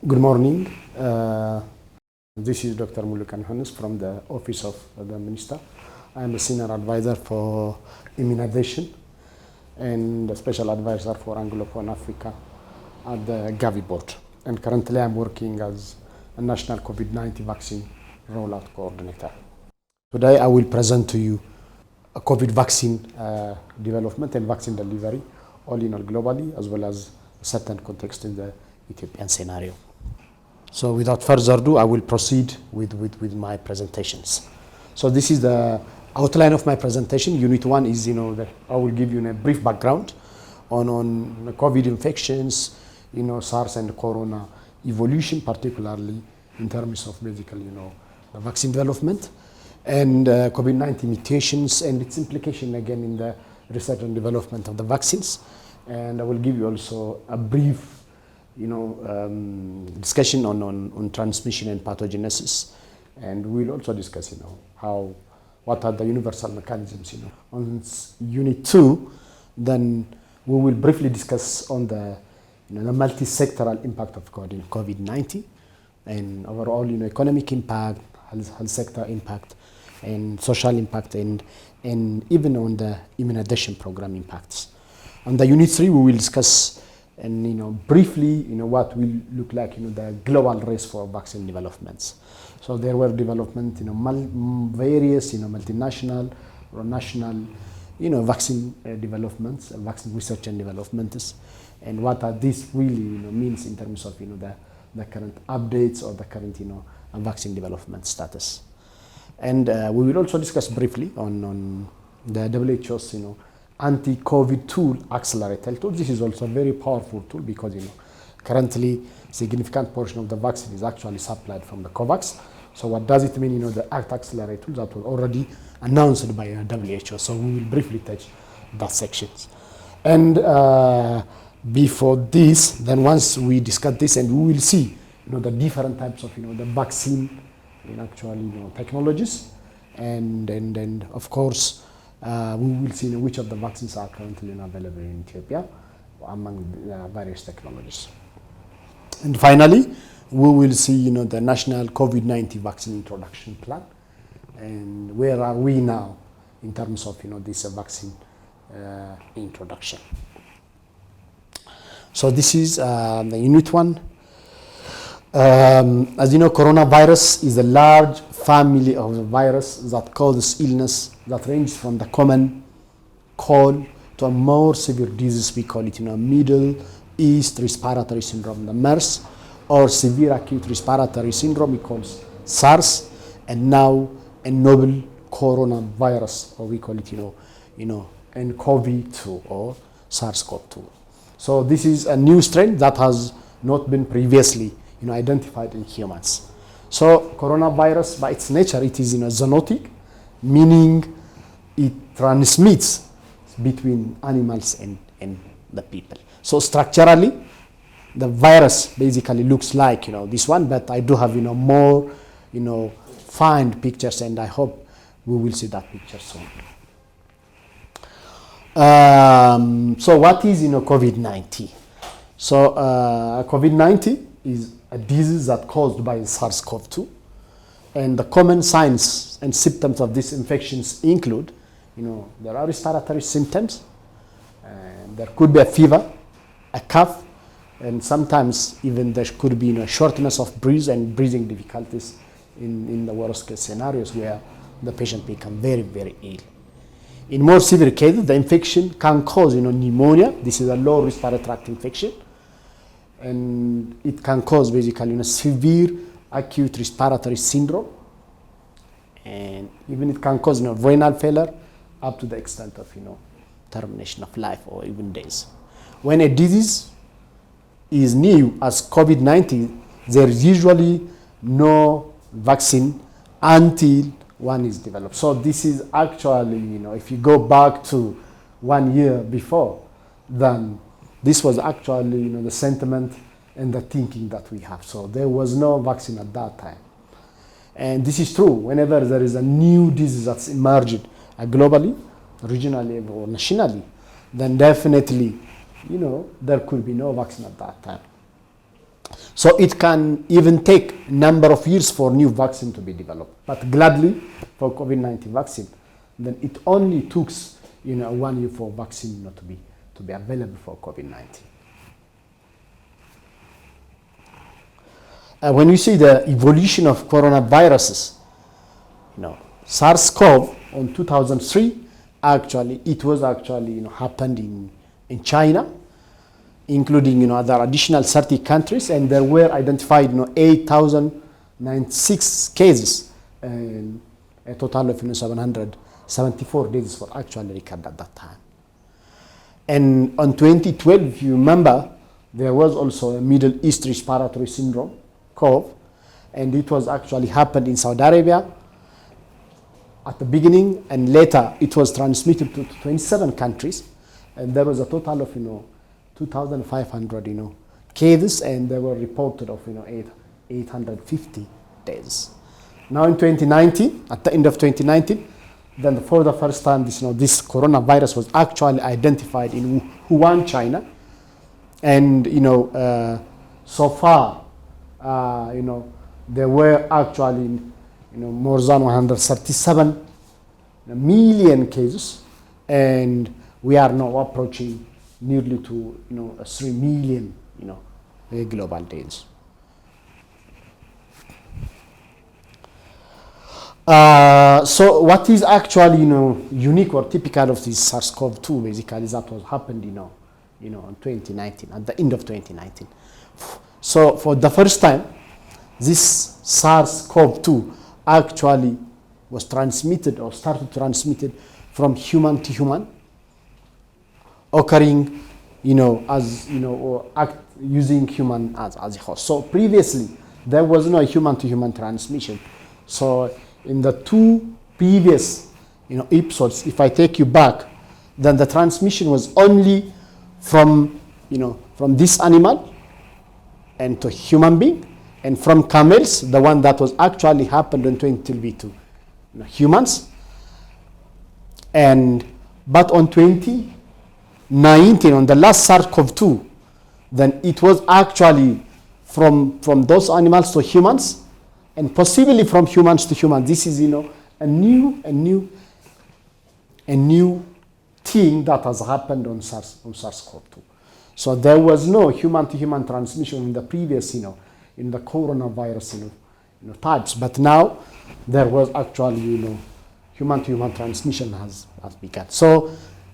Good morning. This is Dr. Muluken Yohannes from the Office of the Minister. I am a Senior Advisor for Immunization and a Special Advisor for Anglophone Africa at the Gavi Board. And currently I'm working as a National COVID-19 Vaccine Rollout Coordinator. Today I will present to you a COVID vaccine development and vaccine delivery, all in all globally, as well as a certain context in the Ethiopian scenario. So without further ado, I will proceed with my presentations. So this is the outline of my presentation. Unit 1 is, that I will give you a brief background on the COVID infections, SARS and Corona evolution, particularly in terms of basically, the vaccine development and COVID-19 mutations and its implication again in the research and development of the vaccines. And I will give you also a brief discussion on transmission and pathogenesis, and we'll also discuss, what are the universal mechanisms, On Unit 2, then we will briefly discuss on the, the multi-sectoral impact of COVID-19 and overall, economic impact, health sector impact, and social impact, and even on the immunization program impacts. On the Unit 3, we will discuss and briefly what will look like the global race for vaccine developments. So there were development various multinational or national vaccine developments, vaccine research and developments, and what are these really means in terms of the current updates or the current vaccine development status. And we will also discuss briefly on the WHO's anti-COVID tool accelerator tool. This is also a very powerful tool because currently significant portion of the vaccine is actually supplied from the COVAX. So what does it mean? The ACT accelerator tool that was already announced by WHO. So we will briefly touch that sections. And before this, then once we discuss this, and we will see the different types of the vaccine technologies, and of course. We will see which of the vaccines are currently available in Ethiopia among the various technologies. And finally, we will see the national COVID-19 vaccine introduction plan and where are we now in terms of this vaccine introduction. So this is the Unit 1. As you know, coronavirus is a large family of the virus that causes illness that ranges from the common cold to a more severe disease. We call it Middle East Respiratory Syndrome, the MERS, or severe acute respiratory syndrome we call SARS, and now a novel coronavirus, or we call it nCoV-2 or SARS-CoV-2. So this is a new strain that has not been previously identified in humans. So coronavirus, by its nature, it is zoonotic, meaning it transmits between animals and the people. So structurally, the virus basically looks like this one, but I do have more fine pictures, and I hope we will see that picture soon. So what is COVID-19? So COVID-19 is a disease that's caused by SARS-CoV-2, and the common signs and symptoms of these infections include, there are respiratory symptoms, and there could be a fever, a cough, and sometimes even there could be shortness of breath and breathing difficulties in the worst case scenarios where the patient become very, very ill. In more severe cases, the infection can cause pneumonia. This is a lower respiratory tract infection. And it can cause basically severe acute respiratory syndrome, and even it can cause renal failure up to the extent of termination of life or even days. When a disease is new as COVID-19, there is usually no vaccine until one is developed. So this is actually if you go back to 1 year before, then this was actually the sentiment and the thinking that we have. So there was no vaccine at that time. And this is true whenever there is a new disease that's emerged globally, regionally or nationally, then definitely there could be no vaccine at that time. So it can even take a number of years for new vaccine to be developed. But gladly, for COVID-19 vaccine, then it only took 1 year for vaccine to be available for COVID-19. When you see the evolution of coronaviruses, SARS-CoV on 2003, actually, it was actually happened in China, including other additional 30 countries, and there were identified 8,096 cases, and a total of 774 deaths were actually recorded at that time. And on 2012, if you remember, there was also a Middle East respiratory syndrome, CoV, and it was actually happened in Saudi Arabia at the beginning, and later it was transmitted to 27 countries, and there was a total of 2,500 cases, and they were reported of 850 deaths. Now in 2019, at the end of 2019, then for the first time this coronavirus was actually identified in Wuhan, China, and so far there were actually more than 137 million cases, and we are now approaching nearly to 3 million global deaths. So what is actually unique or typical of this SARS-CoV-2 basically that was happened in 2019, at the end of 2019. So for the first time, this SARS-CoV-2 actually was transmitted or started transmitted from human to human, occurring or using human as a host. So previously there was no human to human transmission. So in the 2 previous episodes, if I take you back, then the transmission was only from this animal and to human being, and from camels, the one that was actually happened in 2012 to humans. But on 2019, on the last SARS-CoV-2, then it was actually from those animals to humans, and possibly from humans to humans. This is a new thing that has happened on SARS-CoV-2. So there was no human to human transmission in the previous in the coronavirus types, but now there was actually human to human transmission has begun. So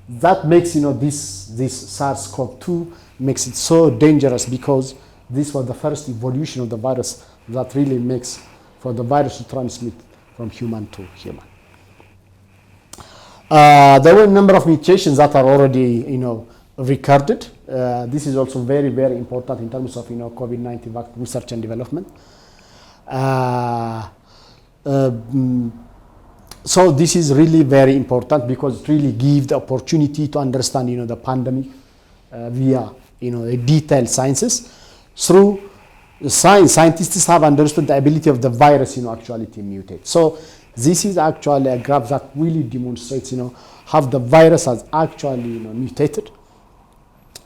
that makes this SARS-CoV-2 makes it so dangerous, because this was the first evolution of the virus that really makes for the virus to transmit from human to human. There were a number of mutations that are already recorded. This is also very, very important in terms of COVID-19 vaccine research and development. So this is really very important, because it really gives the opportunity to understand the pandemic via the detailed sciences. Through science, scientists have understood the ability of the virus actually to mutate. So this is actually a graph that really demonstrates how the virus has actually mutated,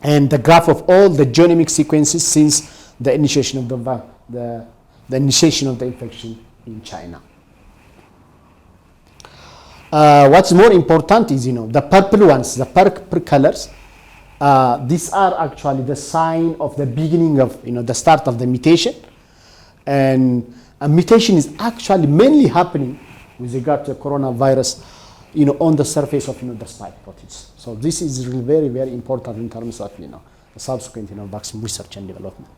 and the graph of all the genomic sequences since the initiation of the initiation of the infection in China. What's more important is the purple ones, the purple colors. These are actually the sign of the beginning of the start of the mutation, and a mutation is actually mainly happening with regard to the coronavirus on the surface of the spike proteins. So this is really very, very important in terms of the subsequent vaccine research and development.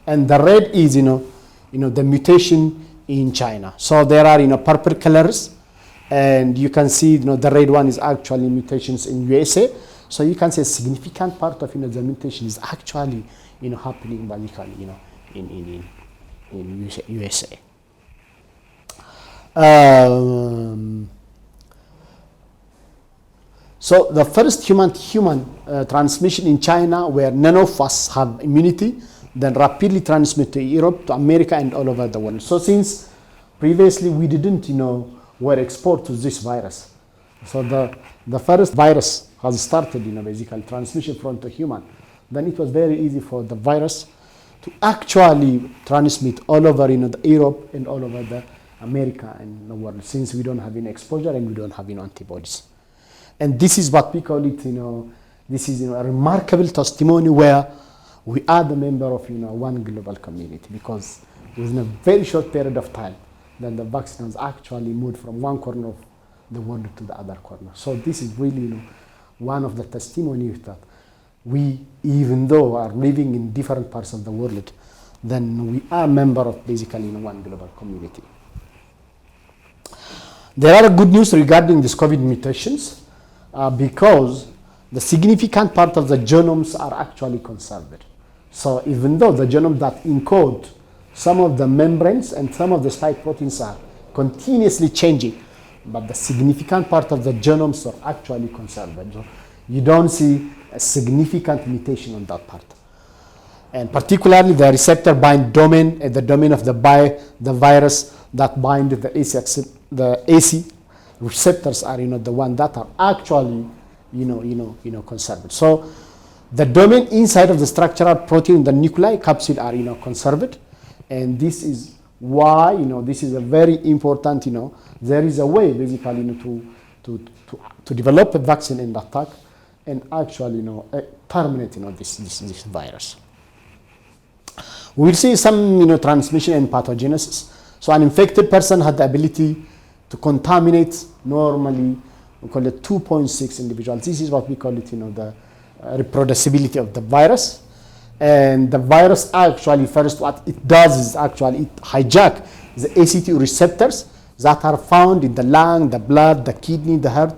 And the red is the mutation in China. So there are purple colors, and you can see the red one is actually mutations in USA. So you can say a significant part of the mutation is actually happening basically in USA. So the first human-to-human transmission in China, where none of us have immunity, then rapidly transmit to Europe, to America, and all over the world. So since previously we didn't were exposed to this virus, so the first virus has started basically transmission from to human, then it was very easy for the virus to actually transmit all over, the Europe and all over the America and the world, since we don't have any exposure and we don't have antibodies. And this is what we call it, this is a remarkable testimony where we are the member of one global community, because within a very short period of time, then the vaccine has actually moved from one corner of the world to the other corner. So this is really one of the testimonies that we, even though are living in different parts of the world, then we are member of basically one global community. There are good news regarding these COVID mutations because the significant part of the genomes are actually conserved. So even though the genome that encode some of the membranes and some of the spike proteins are continuously changing, but the significant part of the genomes are actually conserved. So you don't see a significant mutation on that part. And particularly the receptor bind domain and the domain of the virus that bind the AC receptors are the one that are actually conserved. So the domain inside of the structural protein, the nuclei capsule are conserved, and this is why this is a very important. There is a way basically to develop a vaccine and attack and actually terminate this virus. We will see some transmission and pathogenesis. So an infected person had the ability to contaminate normally, we call it 2.6 individuals. This is what we call it, the reproducibility of the virus. And the virus actually, first what it does is actually it hijacks the ACT receptors that are found in the lung, the blood, the kidney, the heart,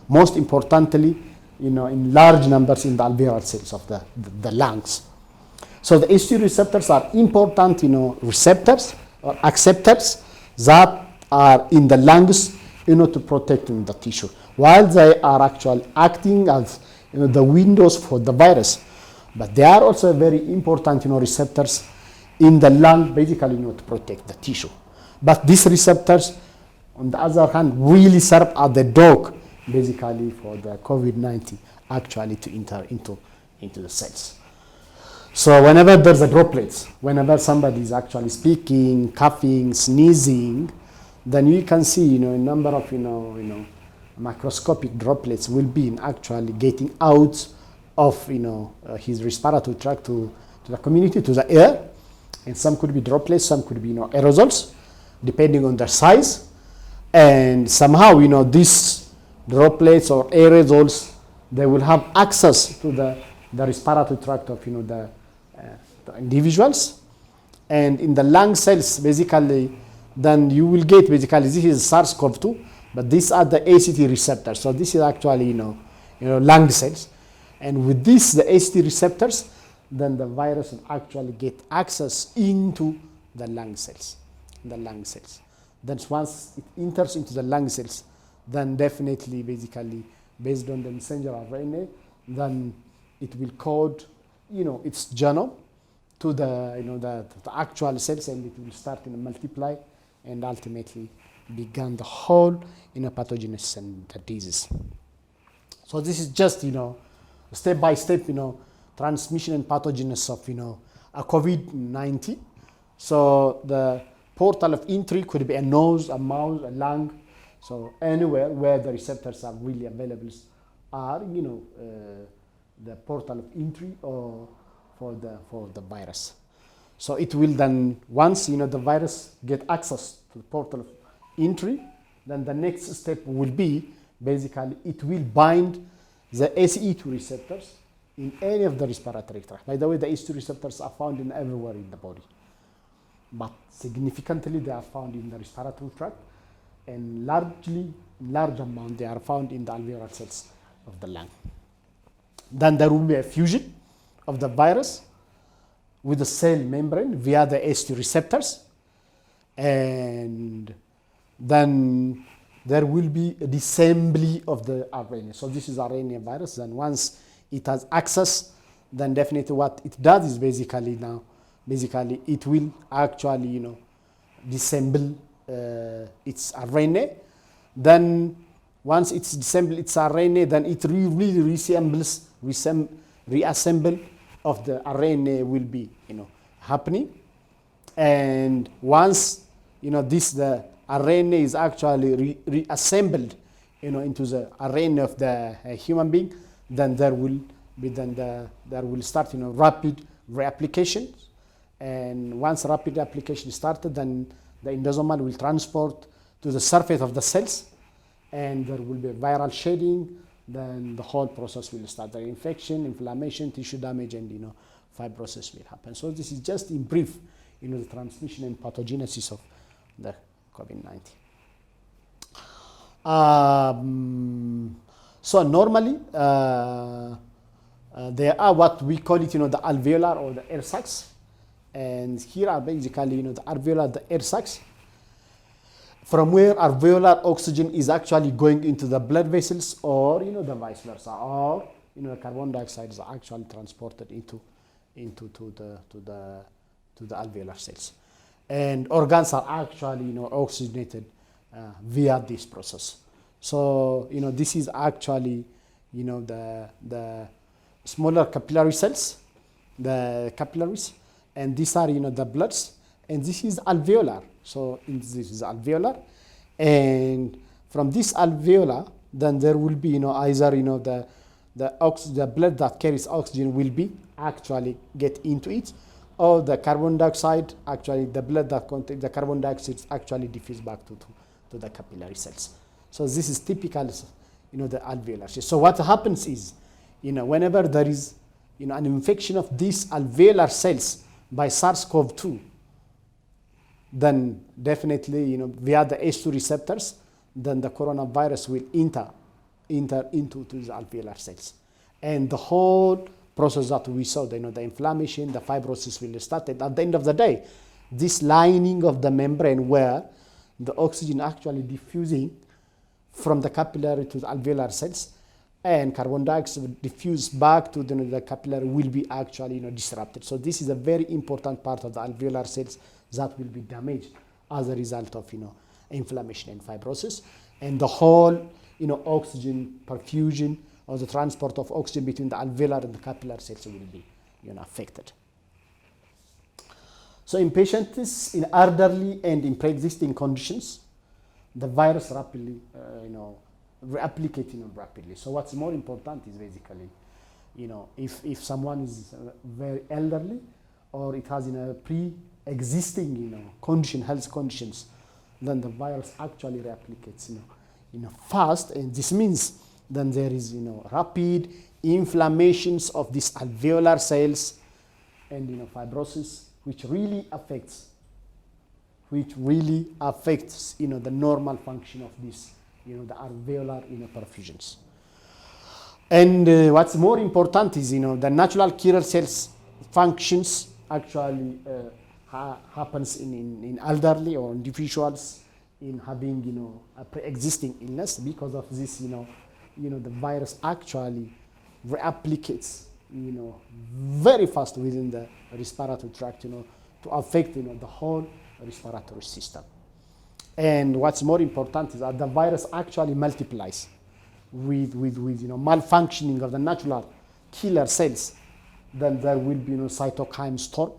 most importantly, in large numbers in the alveolar cells of the lungs. So the ACT receptors are important, receptors or acceptors that are in the lungs, to protect the tissue, while they are actually acting as the windows for the virus. But they are also very important, receptors in the lung, basically, to protect the tissue. But these receptors, on the other hand, really serve as the dog, basically, for the COVID-19 actually to enter into the cells. So whenever there's a droplets, whenever somebody is actually speaking, coughing, sneezing, then you can see, a number of, microscopic droplets will be actually getting out of, his respiratory tract to the community, to the air. And some could be droplets, some could be, aerosols, depending on their size. And somehow, these droplets or aerosols, they will have access to the respiratory tract of, the individuals. And in the lung cells, basically, then you will get, basically, this is SARS-CoV-2, but these are the ACT receptors. So this is actually, lung cells. And with this, the ACT receptors, then the virus will actually get access into the lung cells. Then once it enters into the lung cells, then definitely, basically, based on the messenger RNA, then it will code, its genome to the actual cells, and it will start to multiply and ultimately began the whole pathogenesis and the disease. So this is just step by step transmission and pathogenesis of a COVID-19. So the portal of entry could be a nose, a mouth, a lung. So anywhere where the receptors are really available are the portal of entry or for the virus. So it will then, once the virus get access to the portal of entry, then the next step will be basically it will bind the ACE2 receptors in any of the respiratory tract. By the way, the ACE2 receptors are found in everywhere in the body, but significantly they are found in the respiratory tract, and large amount they are found in the alveolar cells of the lung. Then there will be a fusion of the virus with the cell membrane via the ACE2 receptors, and then there will be a disassembly of the RNA. So this is RNA virus, and once it has access, then definitely what it does is basically it will actually disassemble its RNA. Then once it's disassembled its RNA, then it really reassemble of the RNA will be happening. And once, the RNA is actually reassembled, into the RNA of the human being, then there will start, rapid reapplication. And once rapid reapplication is started, then the endosomal will transport to the surface of the cells, and there will be viral shedding. Then the whole process will start. The infection, inflammation, tissue damage, and fibrosis will happen. So this is just in brief, the transmission and pathogenesis of the COVID-19. So normally, there are what we call it, the alveolar or the air sacs. And here are basically, the alveolar, the air sacs, from where alveolar oxygen is actually going into the blood vessels, or, the vice versa, or, the carbon dioxide is actually transported into the alveolar cells. And organs are actually, oxygenated via this process. So, this is actually, the smaller capillary cells, the capillaries, and these are, the bloods, and this is alveolar. So this is alveolar, and from this alveolar, then there will be, either, the blood that carries oxygen will be actually get into it, or the carbon dioxide, actually the blood that contains the carbon dioxide actually diffuse back to the capillary cells. So this is typical, the alveolar. So what happens is, whenever there is, an infection of these alveolar cells by SARS-CoV-2, then definitely, via the ACE2 receptors, then the coronavirus will enter into the alveolar cells. And the whole process that we saw, the inflammation, the fibrosis will start. And at the end of the day, this lining of the membrane where the oxygen actually diffusing from the capillary to the alveolar cells, and carbon dioxide diffuse back to the capillary will be actually, disrupted. So this is a very important part of the alveolar cells that will be damaged as a result of, inflammation and fibrosis. And the whole, oxygen perfusion or the transport of oxygen between the alveolar and the capillary cells will be, affected. So in patients in elderly and in pre-existing conditions, the virus rapidly, reapplicating rapidly. So what's more important is basically, if someone is very elderly, or it has pre-existing, health conditions, then the virus actually replicates, fast, and this means then there is, rapid inflammations of these alveolar cells, and fibrosis, which really affects, the normal function of this, the alveolar, perfusions. And what's more important is, the natural killer cells functions actually happens in elderly or individuals in having, a pre-existing illness. Because of this, the virus actually replicates, very fast within the respiratory tract, to affect, the whole respiratory system. And what's more important is that the virus actually multiplies with malfunctioning of the natural killer cells. Then there will be, cytokine storm,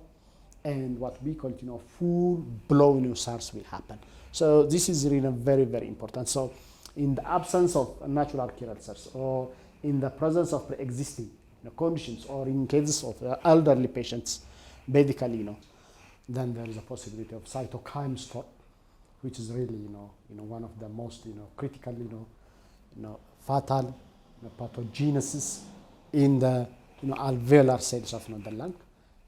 and what we call, full-blown SARS will happen. So this is really very, very important. So in the absence of natural killer cells, or in the presence of pre-existing conditions, or in cases of elderly patients, basically, then there is a possibility of cytokine storm, which is really, one of the most, critical, fatal pathogenesis in the, alveolar cells of the lung,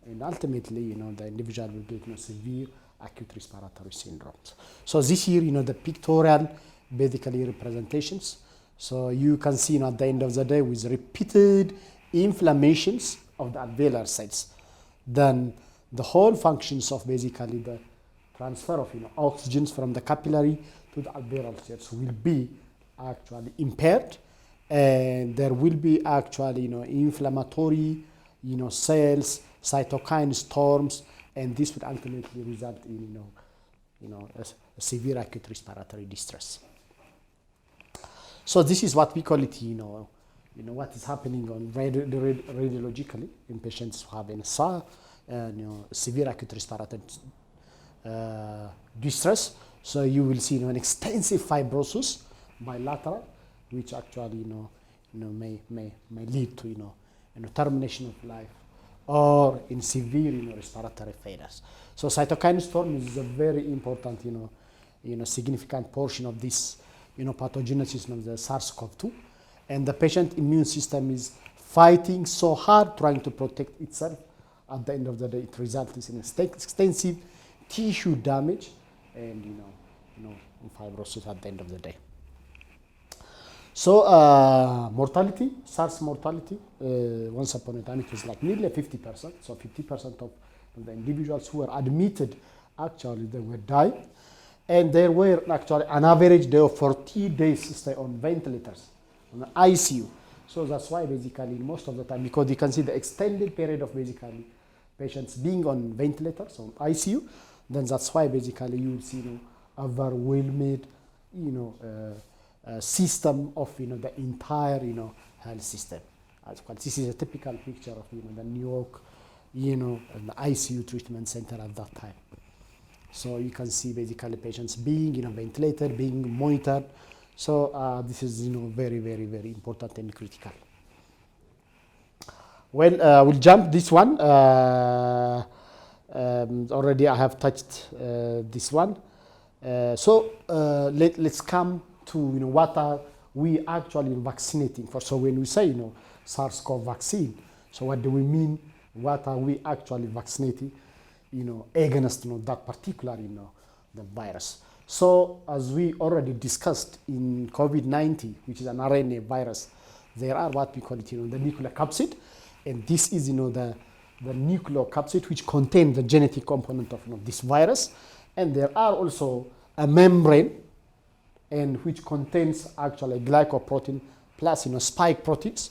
and ultimately, the individual will get severe acute respiratory syndromes. So this here, the pictorial, basically representations. So you can see, at the end of the day, with repeated inflammations of the alveolar cells, then the whole functions of basically the transfer of oxygens from the capillary to the alveolar cells will be actually impaired, and there will be actually inflammatory cells, cytokine storms, and this would ultimately result in a severe acute respiratory distress. So this is what we call it, what is happening on radiologically in patients who have NSA, severe acute respiratory distress. So you will see an extensive fibrosis bilateral, which actually may lead to termination of life or in severe respiratory failures. So cytokine storm is a very important significant portion of this pathogenesis of the SARS-CoV-2, and the patient immune system is fighting so hard trying to protect itself. At the end of the day, it results in extensive tissue damage and fibrosis at the end of the day. So mortality, SARS mortality, once upon a time it was like nearly 50%. So 50% of the individuals who were admitted, actually they were dying. And there were actually an average day of 40 days stay on ventilators, on the ICU. So that's why basically most of the time, because you can see the extended period of basically patients being on ventilators, on ICU, then that's why basically you will see overwhelmed system of the entire health system. As well, this is a typical picture of the New York and the ICU treatment center at that time. So you can see basically patients being ventilated, being monitored. So this is very, very, very important and critical. Well, we'll jump this one. Already I have touched this one. So let's come to what are we actually vaccinating for. So when we say SARS-CoV vaccine, so what do we mean? What are we actually vaccinating against that particular the virus? So as we already discussed in COVID-19, which is an RNA virus, there are what we call it the nucleocapsid, and this is the nucleocapsid which contain the genetic component of this virus, and there are also a membrane and which contains actually glycoprotein plus spike proteins.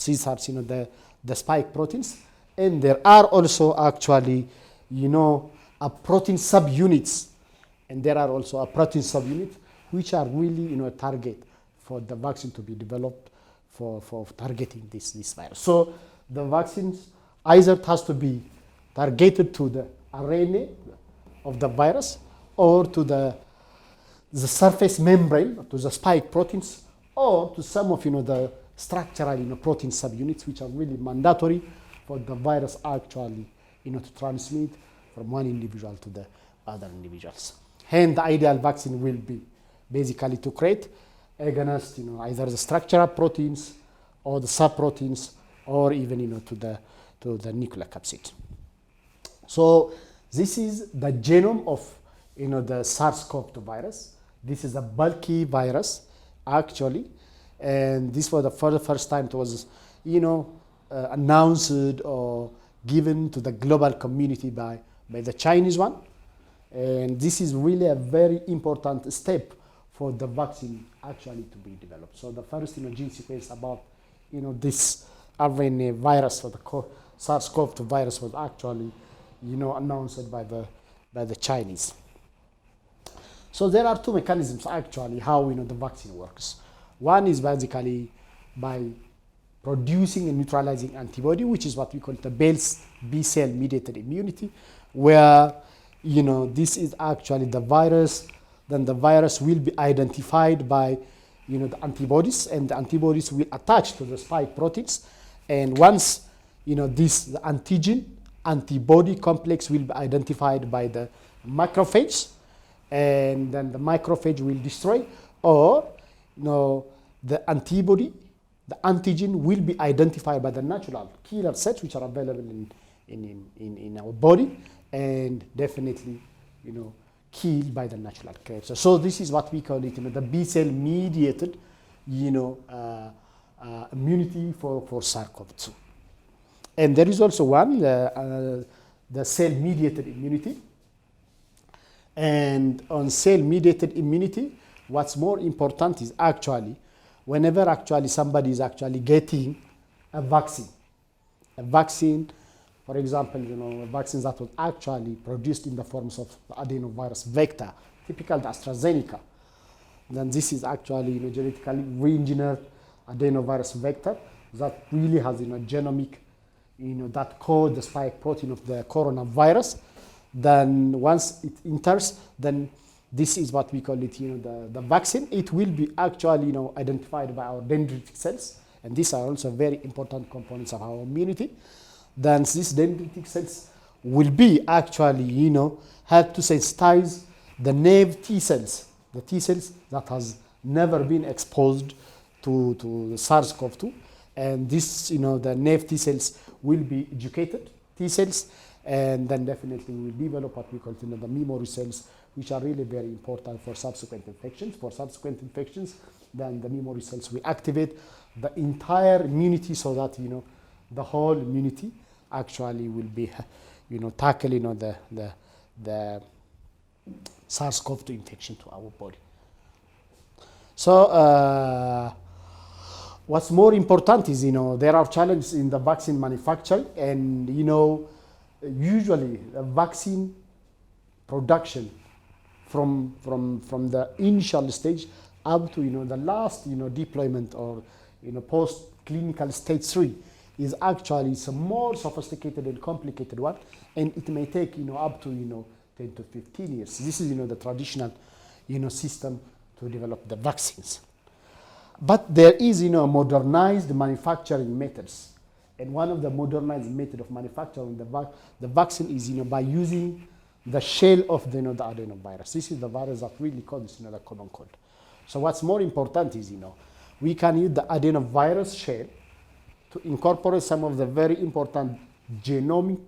These are the spike proteins, and there are also actually a protein subunits, and there are also a protein subunits which are really a target for the vaccine to be developed for targeting this virus. So the vaccines either has to be targeted to the RNA of the virus or to the surface membrane, to the spike proteins, or to some of the structural protein subunits, which are really mandatory for the virus actually to transmit from one individual to the other individuals. Hence, the ideal vaccine will be basically to create against either the structural proteins or the subproteins, or even to the nucleocapsid. So this is the genome of the SARS-CoV-2 virus. This is a bulky virus actually, and this was for the first time it was announced or given to the global community by the Chinese one, and this is really a very important step for the vaccine actually to be developed. So the first gene sequence about this RNA virus for the SARS-CoV-2 virus was actually announced by the Chinese. So there are two mechanisms actually how the vaccine works. One is basically by producing and neutralizing antibody, which is what we call the B-cell mediated immunity, where this is actually the virus. Then the virus will be identified by the antibodies, and the antibodies will attach to the spike proteins. And once the antigen antibody complex will be identified by the macrophage, and then the macrophage will destroy, or the antibody, the antigen will be identified by the natural killer cells which are available in our body, and definitely killed by the natural killer cells. So this is what we call it the B-cell mediated immunity for SARS-CoV-2. And there is also one, the cell-mediated immunity. And on cell-mediated immunity, what's more important is actually whenever actually somebody is actually getting a vaccine, for example, vaccines that was actually produced in the forms of the adenovirus vector, typical the AstraZeneca, then this is actually genetically re-engineered adenovirus vector that really has genomic that code the spike protein of the coronavirus. Then once it enters, then this is what we call it, the vaccine. It will be actually, identified by our dendritic cells, and these are also very important components of our immunity. Then these dendritic cells will be actually, help to sensitize the naive T cells, the T cells that has never been exposed to SARS-CoV-2. And this, the naive T cells will be educated T cells, and then definitely will develop what we call the memory cells, which are really very important for subsequent infections. For subsequent infections, then the memory cells will activate the entire immunity, so that the whole immunity actually will be tackling the SARS-CoV-2 infection to our body. So what's more important is there are challenges in the vaccine manufacturing, and usually the vaccine production from the initial stage up to the last deployment or post clinical stage 3 is actually a more sophisticated and complicated one, and it may take up to 10 to 15 years. This is the traditional system to develop the vaccines. But there is modernized manufacturing methods, and one of the modernized method of manufacturing the vaccine is by using the shell of the adenovirus. This is the virus that really causes the common cold. So what's more important is we can use the adenovirus shell to incorporate some of the very important genomic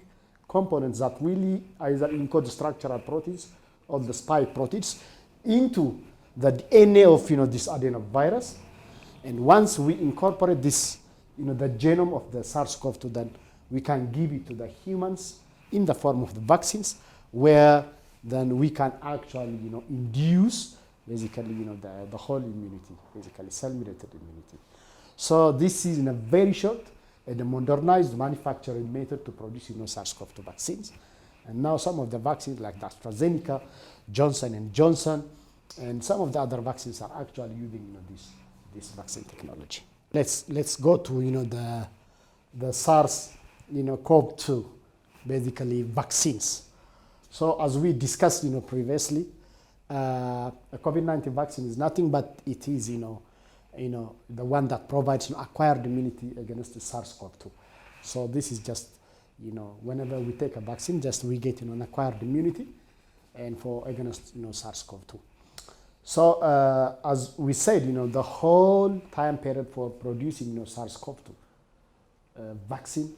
components that really either encode structural proteins or the spike proteins into the DNA of this adenovirus. And once we incorporate this, the genome of the SARS-CoV-2, then we can give it to the humans in the form of the vaccines, where then we can actually, induce basically, the whole immunity, basically cell-mediated immunity. So this is in a very short and a modernized manufacturing method to produce, SARS-CoV-2 vaccines. And now some of the vaccines like the AstraZeneca, Johnson & Johnson, and some of the other vaccines are actually using, this vaccine technology. Let's go to, the SARS-CoV-2, basically vaccines. So as we discussed, previously, a COVID-19 vaccine is nothing but it is, the one that provides acquired immunity against the SARS-CoV-2. So this is just, whenever we take a vaccine, just we get an acquired immunity, and for against SARS-CoV-2. So as we said, the whole time period for producing SARS-CoV-2 vaccine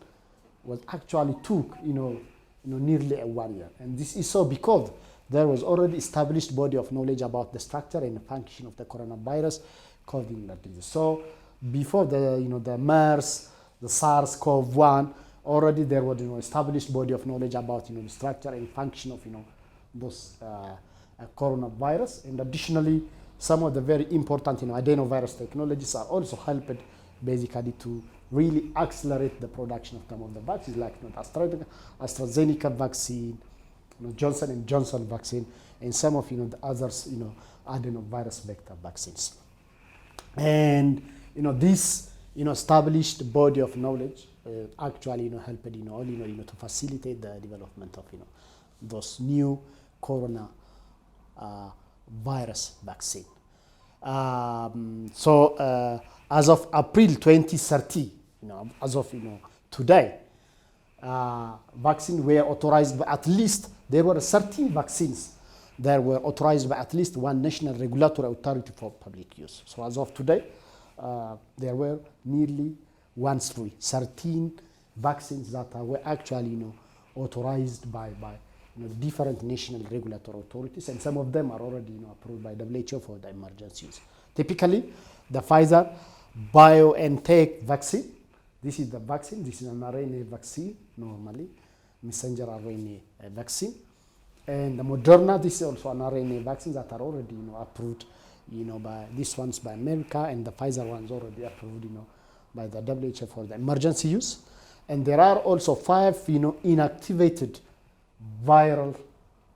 was actually took nearly 1 year, and this is so because there was already established body of knowledge about the structure and the function of the coronavirus causing that disease. So before the MERS, the SARS-CoV-1, already there was established body of knowledge about the structure and function of those coronavirus. And additionally, some of the very important adenovirus technologies are also helped basically to really accelerate the production of some of the vaccines, like AstraZeneca vaccine, Johnson & Johnson vaccine, and some of the others adenovirus vector vaccines. And this established body of knowledge actually helped to facilitate the development of those new corona virus vaccine. So as of April 2030, as of today, vaccines were authorized by at least, there were 13 vaccines that were authorized by at least one national regulatory authority for public use. So as of today, there were nearly 13 vaccines that were actually authorized by different national regulatory authorities, and some of them are already approved by WHO for the emergency use. Typically, the Pfizer BioNTech vaccine, this is the vaccine, this is an RNA vaccine, normally, messenger RNA vaccine. And the Moderna, this is also an RNA vaccine that are already approved, by these ones by America, and the Pfizer ones already approved, by the WHO for the emergency use. And there are also 5, inactivated viral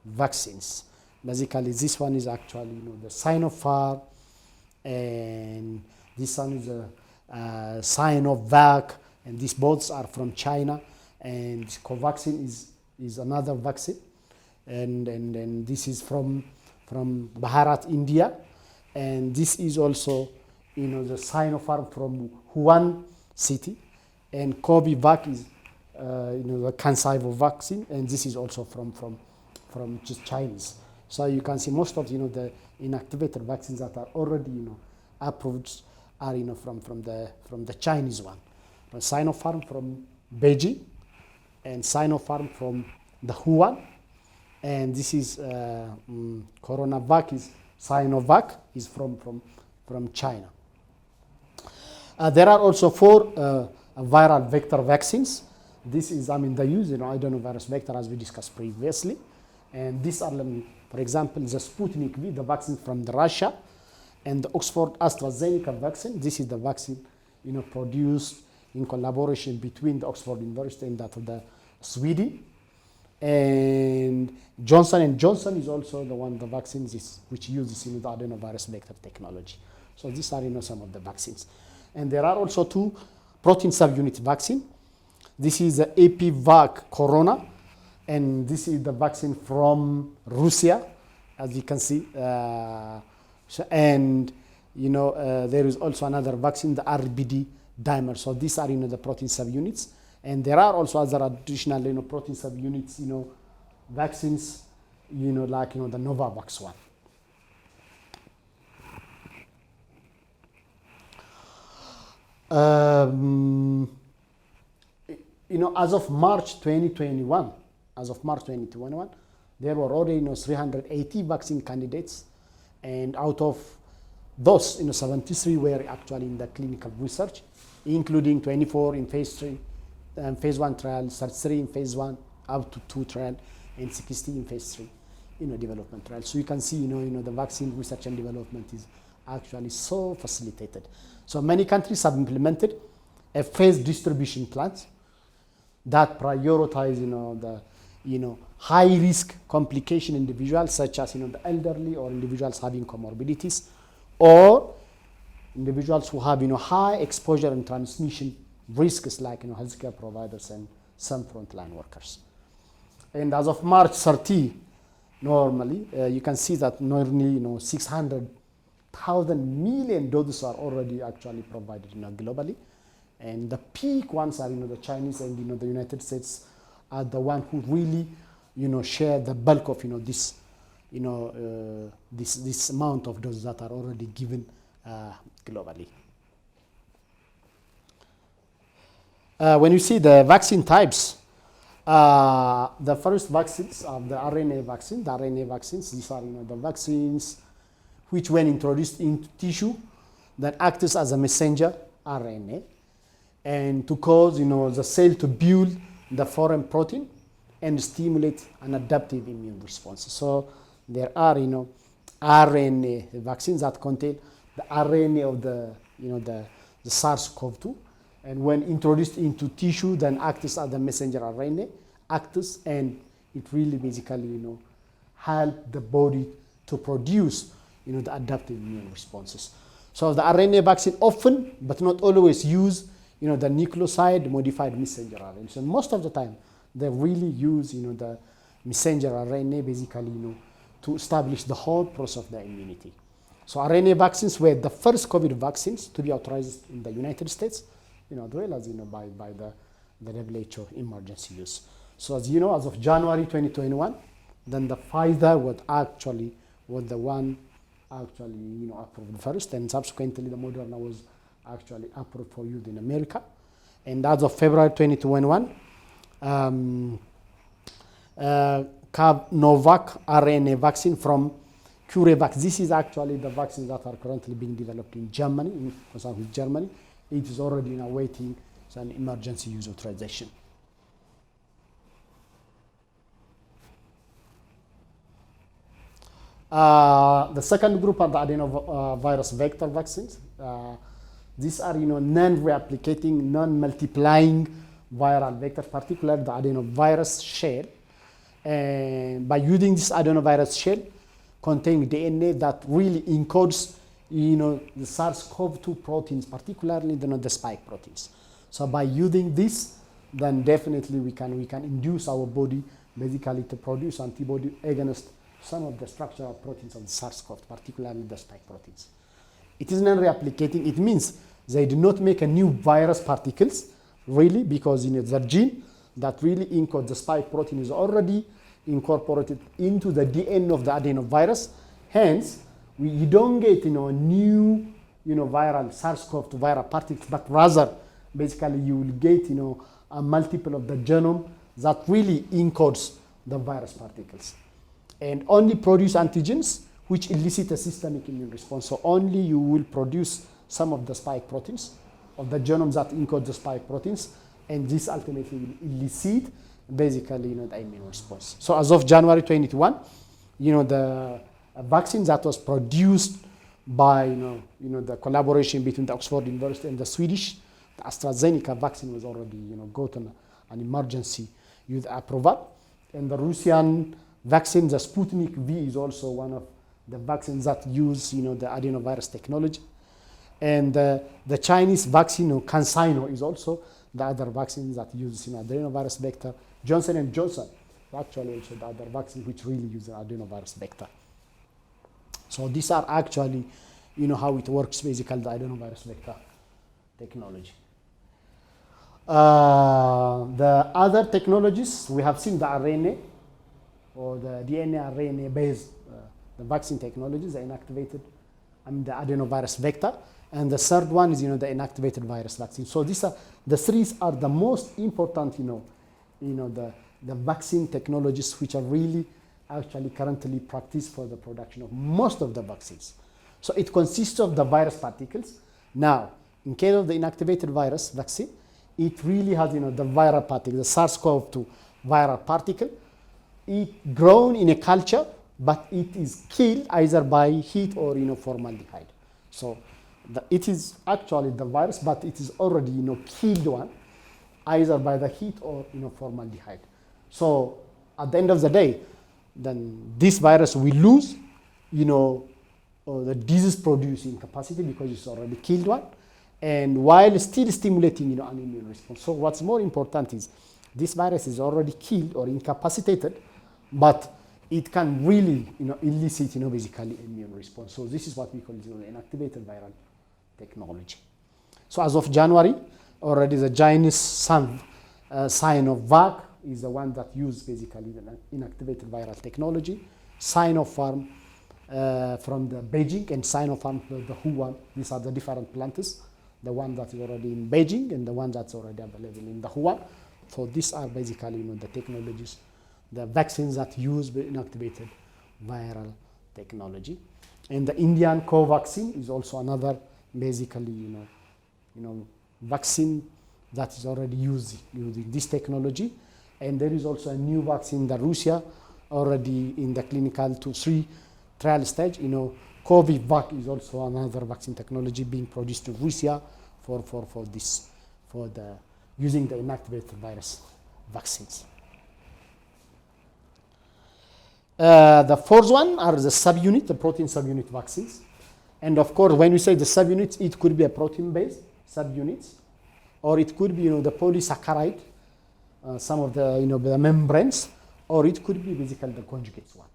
vaccines. Basically, this one is actually, the Sinopharm, and this one is a Sinovac, and these both are from China, and Covaxin is another vaccine, and this is from Bharat, India, and this is also the Sinopharm from Wuhan city, and Covivac is the Kansaivo vaccine, and this is also from just Chinese. So you can see most of the inactivated vaccines that are already approved are from the Chinese one. Sinopharm from Beijing, and Sinopharm from the Wuhan, and this is CoronaVac is Sinovac is from China. There are also 4 viral vector vaccines. This is, the use adenovirus vector as we discussed previously, and these are, for example, the Sputnik V, the vaccine from Russia, and the Oxford AstraZeneca vaccine. This is the vaccine produced in collaboration between the Oxford University and that of the Sweden. And Johnson & Johnson is also the vaccines which uses the adenovirus vector technology. So these are some of the vaccines. And there are also 2 protein subunit vaccine. This is the APVac Corona, and this is the vaccine from Russia, as you can see. And there is also another vaccine, the RBD dimer. So these are the protein subunits, and there are also other additional protein subunits vaccines like the Novavax one. As of March 2021, there were already 380 vaccine candidates, and out of those 73 were actually in the clinical research, including 24 in phase 3 phase 1 trial, 33 in phase 1 up to 2 trial, and 60 in phase 3 development trial. So you can see the vaccine research and development is actually so facilitated. So many countries have implemented a phased distribution plans that prioritize the high risk complication individuals, such as the elderly or individuals having comorbidities, or individuals who have high exposure and transmission risks, like healthcare providers and some frontline workers. And as of March 30, normally you can see that normally 600,000 million doses are already actually provided globally, and the peak ones are the Chinese and the United States are the one who really share the bulk of this this amount of doses that are already given globally. When you see the vaccine types, the first vaccines are the RNA vaccine. The RNA vaccines, these are the vaccines which, when introduced into tissue, that acts as a messenger RNA, and to cause the cell to build the foreign protein and stimulate an adaptive immune response. So there are RNA vaccines that contain the RNA of the SARS-CoV-2, and when introduced into tissue, then acts as the messenger RNA, and it really basically help the body to produce the adaptive immune responses. So the RNA vaccine often, but not always, use the nucleoside modified messenger RNA. So most of the time, they really use the messenger RNA basically to establish the whole process of the immunity. So RNA vaccines were the first COVID vaccines to be authorized in the United States, as well as by the WHO emergency use. So as as of January 2021, then the Pfizer was the one approved first, and subsequently the Moderna was actually approved for use in America. And as of February 2021, Novavax RNA vaccine from CureVac. This is actually the vaccines that are currently being developed in Germany, in concern with Germany. It is already awaiting an emergency use authorization. The second group are the adenovirus vector vaccines. These are non-replicating, non-multiplying viral vectors, particularly the adenovirus shell. And by using this adenovirus shell containing DNA that really encodes the SARS-CoV-2 proteins, particularly the spike proteins. So by using this, then definitely we can induce our body basically to produce antibody against some of the structural proteins of the SARS-CoV, particularly the spike proteins. It is non-replicating. It means they do not make a new virus particles, really, because the gene that really encodes the spike protein is already incorporated into the DNA of the adenovirus. Hence, you don't get new viral SARS-CoV viral particles, but rather basically you will get a multiple of the genome that really encodes the virus particles, and only produce antigens which elicit a systemic immune response. So only you will produce some of the spike proteins of the genome that encode the spike proteins, and this ultimately will elicit basically the immune response. So as of January 2021, the vaccine that was produced by the collaboration between the Oxford University and the Swedish, the AstraZeneca vaccine was already gotten an emergency use approval, and the Russian vaccine, the Sputnik V, is also one of the vaccines that use the adenovirus technology, and the Chinese vaccine CanSino is also the other vaccine that uses adenovirus vector. Johnson & Johnson actually also the other vaccine which really uses adenovirus vector. So these are actually how it works, basically the adenovirus vector technology. The other technologies, we have seen the RNA or the DNA RNA based the vaccine technologies, the inactivated, the adenovirus vector, and the third one is the inactivated virus vaccine. So these are the three are the most important the vaccine technologies which are really actually currently practiced for the production of most of the vaccines. So it consists of the virus particles. Now, in case of the inactivated virus vaccine, it really has the viral particle, the SARS-CoV-2 viral particle. It grown in a culture, but it is killed either by heat or formaldehyde. So it is actually the virus, but it is already killed one, either by the heat or formaldehyde. So at the end of the day, then this virus will lose the disease producing capacity because it's already killed one, and while still stimulating an immune response. So what's more important is this virus is already killed or incapacitated, but it can really elicit basically immune response. So this is what we call the inactivated viral technology. So as of January, already the Chinese Sinovac is the one that uses basically the inactivated viral technology. Sinopharm from the Beijing and Sinopharm from the Wuhan. These are the different plants. The one that is already in Beijing and the one that's already available in the Wuhan. So these are basically the technologies, the vaccines that use the inactivated viral technology. And the Indian Covaxin is also another basically vaccine that is already using this technology. And there is also a new vaccine that Russia already in the clinical 2-3 trial stage. Covivac is also another vaccine technology being produced in Russia for using the inactivated virus vaccines. The fourth one are the subunit, the protein subunit vaccines. And of course, when we say the subunits, it could be a protein-based subunits, or it could be the polysaccharide, some of the the membranes, or it could be basically the conjugates one.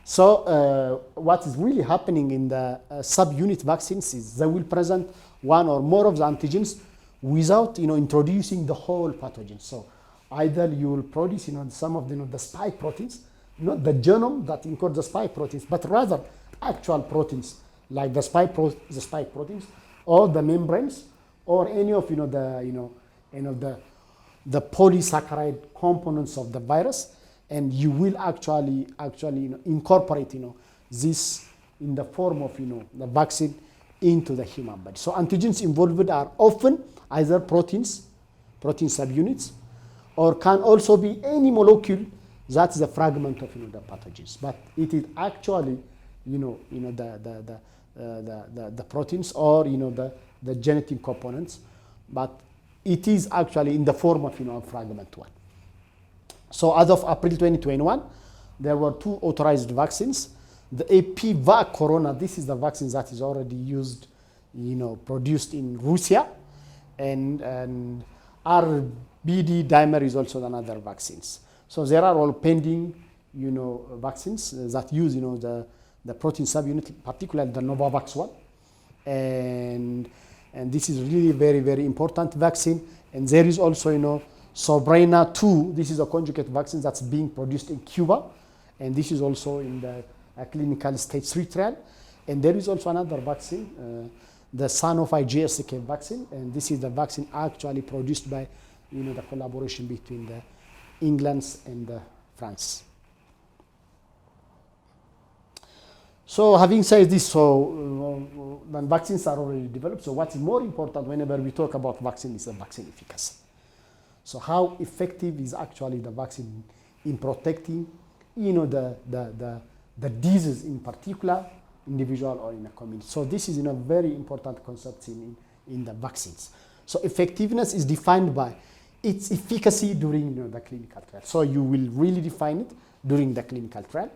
So what is really happening in the subunit vaccines is they will present one or more of the antigens without introducing the whole pathogen. So either you will produce some of the spike proteins, not the genome that encodes the spike proteins, but rather actual proteins like the spike proteins or the membranes or any of the polysaccharide components of the virus, and you will actually incorporate this in the form of the vaccine into the human body. So antigens involved are often either protein subunits, or can also be any molecule that's the fragment of the pathogens. But it is actually the proteins or the genetic components, but it is actually in the form of a fragment one. So as of April 2021, there were 2 authorized vaccines. The APVac Corona, this is the vaccine that is already used produced in Russia, and RBD dimer is also another vaccines. So there are all pending, vaccines that use, the protein subunit, particularly the Novavax one, and this is really very, very important vaccine. And there is also, Sobrana 2. This is a conjugate vaccine that's being produced in Cuba, and this is also in the clinical stage 3 trial. And there is also another vaccine, the Sanofi GSK vaccine, and this is the vaccine actually produced by, the collaboration between the England and France. So having said this, when vaccines are already developed, so what's more important whenever we talk about vaccine is the vaccine efficacy. So how effective is actually the vaccine in protecting, the disease in particular individual or in a community. So this is a very important concept in the vaccines. So effectiveness is defined by its efficacy during the clinical trial. So you will really define it during the clinical trial.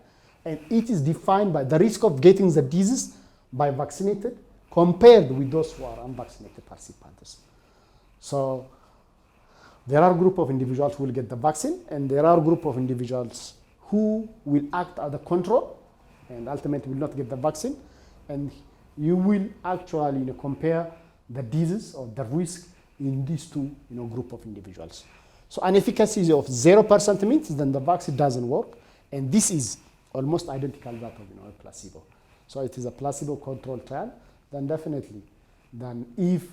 And it is defined by the risk of getting the disease by vaccinated compared with those who are unvaccinated participants. So there are a group of individuals who will get the vaccine, and there are a group of individuals who will act as a control and ultimately will not get the vaccine. And you will actually compare the disease or the risk in these two group of individuals. So an efficacy of 0% means then the vaccine doesn't work, and this is almost identical to that of a placebo. So it is a placebo controlled trial. Then definitely, then if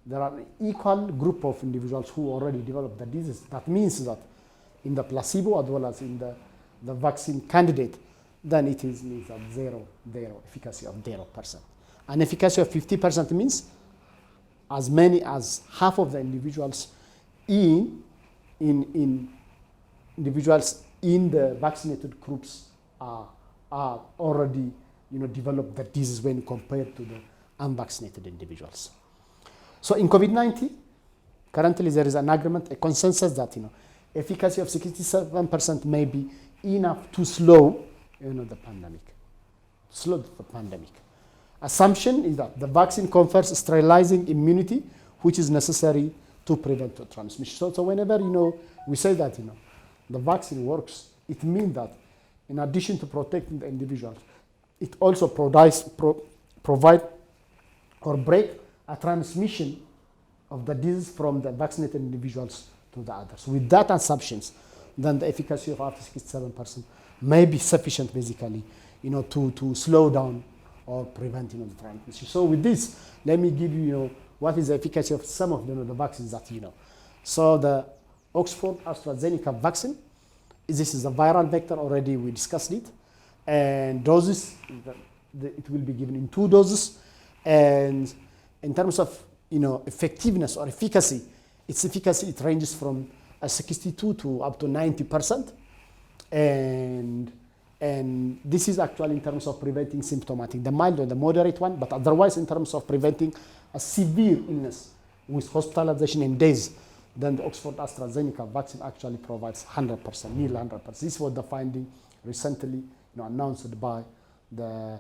there are an equal group of individuals who already developed the disease, that means that in the placebo as well as in the vaccine candidate, then it means that zero efficacy of 0%. An efficacy of 50% means as many as half of the individuals in the vaccinated groups are already developed the disease when compared to the unvaccinated individuals. So in COVID-19, currently there is an agreement, a consensus that efficacy of 67% may be enough to slow the pandemic. Assumption is that the vaccine confers sterilizing immunity, which is necessary to prevent the transmission. So whenever we say that the vaccine works, it means that in addition to protecting the individual, it also provide or break a transmission of the disease from the vaccinated individuals to the others. With that assumptions, then the efficacy of up to 67% may be sufficient, basically, to slow down or prevent the transmission. So with this, let me give you, what is the efficacy of some of the vaccines that So the Oxford AstraZeneca vaccine, this is a viral vector, already we discussed it, and doses, it will be given in 2 doses, and in terms of effectiveness or efficacy, it ranges from 62 to up to 90%, and this is actually in terms of preventing symptomatic, the mild or the moderate one, but otherwise in terms of preventing a severe illness with hospitalization in days, then the Oxford AstraZeneca vaccine actually provides 100%, nearly 100%. This was the finding recently announced by the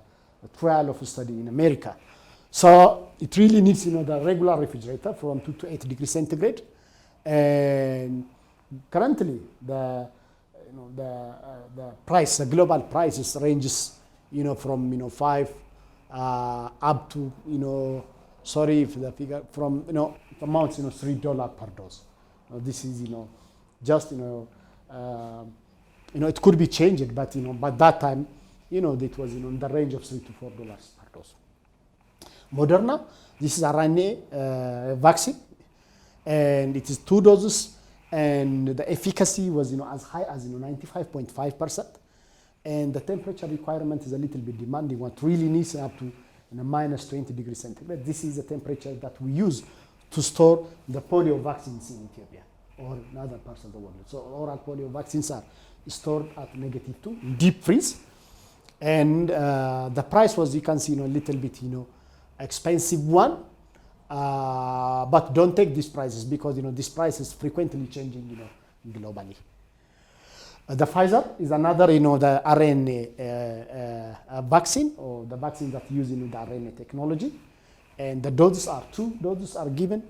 trial of a study in America. So it really needs the regular refrigerator from 2 to 8 degrees centigrade, and currently the price, the global prices ranges from 5 up to sorry if the figure from amounts $3 per dose. This is just it could be changed, but by that time it was in the range of $3 to $4 per dose. Moderna, this is a RNA vaccine, and it is 2 doses, and the efficacy was as high as 95.5%, and the temperature requirement is a little bit demanding. What really needs up to minus 20 degrees centigrade. This is the temperature that we use to store the polio vaccines in Ethiopia or in other parts of the world. So oral polio vaccines are stored at -2, deep freeze, and the price was, you can see, a little bit expensive one, but don't take these prices because this price is frequently changing globally. The Pfizer is another the RNA vaccine, or the vaccine that uses the RNA technology, And the doses are 2 doses are given,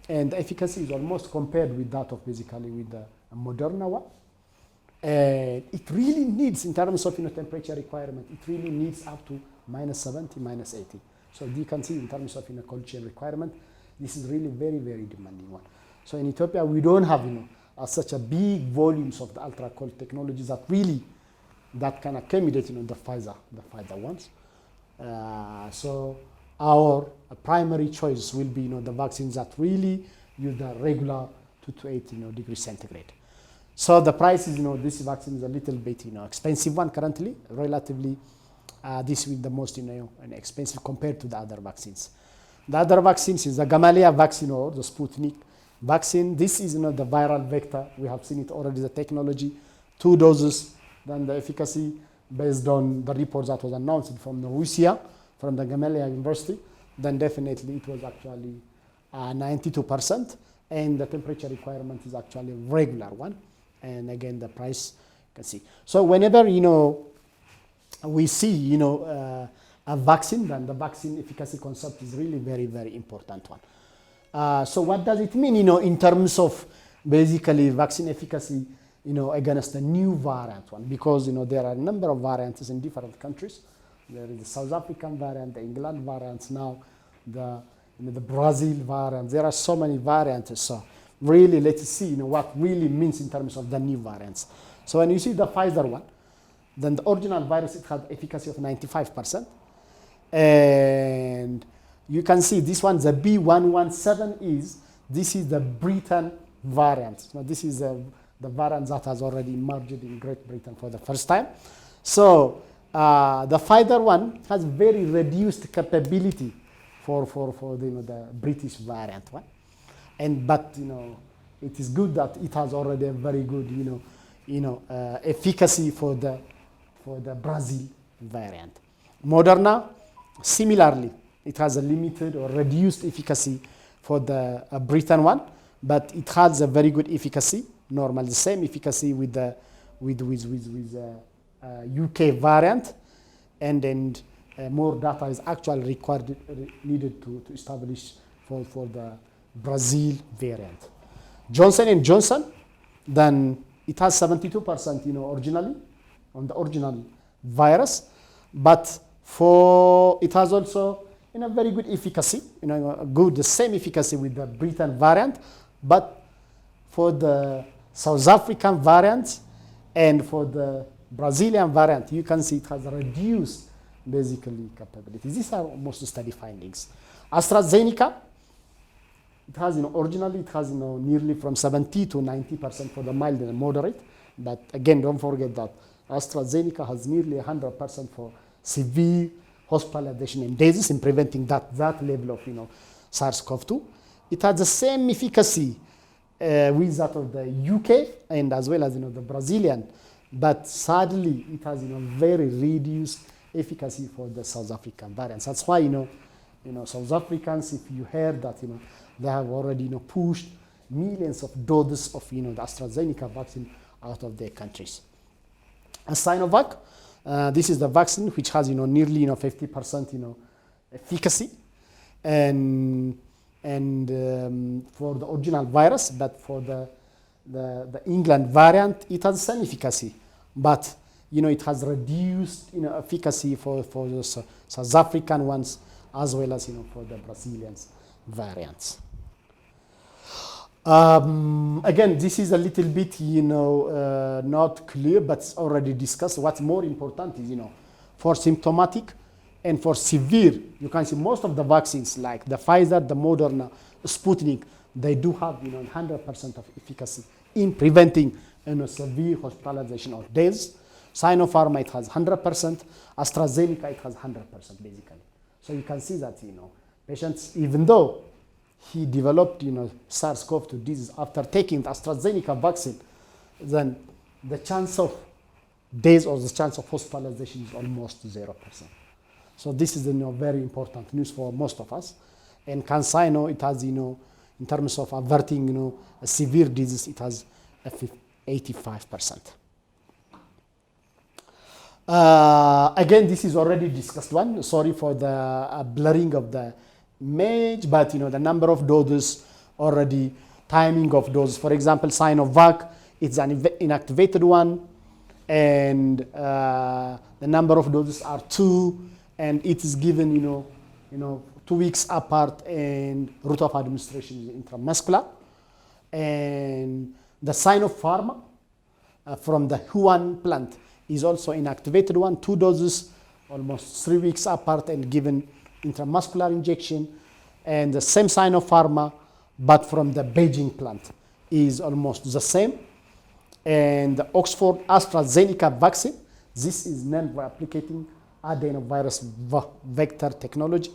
and the efficacy is almost compared with that of basically with the Moderna one. And it really needs, in terms of temperature requirement, it really needs up to -70, -80. So you can see in terms of cold chain requirement, this is really very, very demanding one. So in Ethiopia, we don't have such a big volumes of the ultra cold technologies that can accommodate the Pfizer ones. So our primary choice will be the vaccines that really use the regular 2 to 8 degrees centigrade. So the price is this vaccine is a little bit expensive one currently, relatively. This is the most expensive compared to the other vaccines. The other vaccines is the Gamaleya vaccine or the Sputnik vaccine. This is the viral vector. We have seen it already, the technology, 2 doses. Then the efficacy based on the report that was announced from Russia, from the Gamaleya University, then definitely it was actually 92%, and the temperature requirement is actually a regular one. And again, the price you can see. So whenever we see a vaccine, then the vaccine efficacy concept is really very, very important one. So what does it mean in terms of basically vaccine efficacy against the new variant one? Because there are a number of variants in different countries. There is the South African variant, the England variants, now the Brazil variant. There are so many variants. So really, let's see what really means in terms of the new variants. So when you see the Pfizer one, then the original virus, it had efficacy of 95%. And you can see this one, the B117 this is the Britain variant. Now this is the variant that has already emerged in Great Britain for the first time. So the Pfizer one has very reduced capability for the British variant one. But it is good that it has already a very good efficacy for the Brazil variant. Moderna, similarly, it has a limited or reduced efficacy for the Britain one, but it has a very good efficacy, normally the same efficacy with the UK variant, and then more data is actually needed to establish for the Brazil variant. Johnson & Johnson, then it has 72% originally on the original virus, but it has also very good efficacy, the same efficacy with the Britain variant, but for the South African variant and for the Brazilian variant, you can see it has reduced basically capabilities. These are most study findings. AstraZeneca, it has originally it has nearly from 70 to 90% for the mild and moderate, but again, don't forget that AstraZeneca has nearly 100% for severe hospitalization and deaths in preventing that level of SARS-CoV-2. It has the same efficacy with that of the UK and as well as the Brazilian, but sadly it has very reduced efficacy for the South African variants. That's why South Africans, if you heard that they have already pushed millions of doses of the AstraZeneca vaccine out of their countries. Sinovac, this is the vaccine which has nearly 50% efficacy, and for the original virus, but for the England variant, it has some efficacy, but it has reduced efficacy for the South African ones as well as for the Brazilian variants. Again, this is a little bit, not clear, but it's already discussed. What's more important is, for symptomatic and for severe, you can see most of the vaccines like the Pfizer, the Moderna, the Sputnik, they do have, 100% of efficacy in preventing, severe hospitalization or deaths. Sinopharm, it has 100%. AstraZeneca, it has 100% basically. So you can see that, patients, even though he developed, SARS-CoV-2 disease after taking the AstraZeneca vaccine, then the chance of death or the chance of hospitalization is almost 0%. So this is, very important news for most of us. And CanSino, it has, in terms of averting, a severe disease, it has 85%. Again, this is already discussed one. Sorry for the blurring of the image, but the number of doses already, timing of doses. For example, Sinovac, it's an inactivated one, and the number of doses are 2, and it is given 2 weeks apart, and route of administration is intramuscular. And the Sinopharma from the Huan plant is also inactivated one, 2 doses, almost 3 weeks apart, and given intramuscular injection. And the same Sinopharma, but from the Beijing plant, is almost the same. And the Oxford AstraZeneca vaccine, this is non-replicating adenovirus vector technology.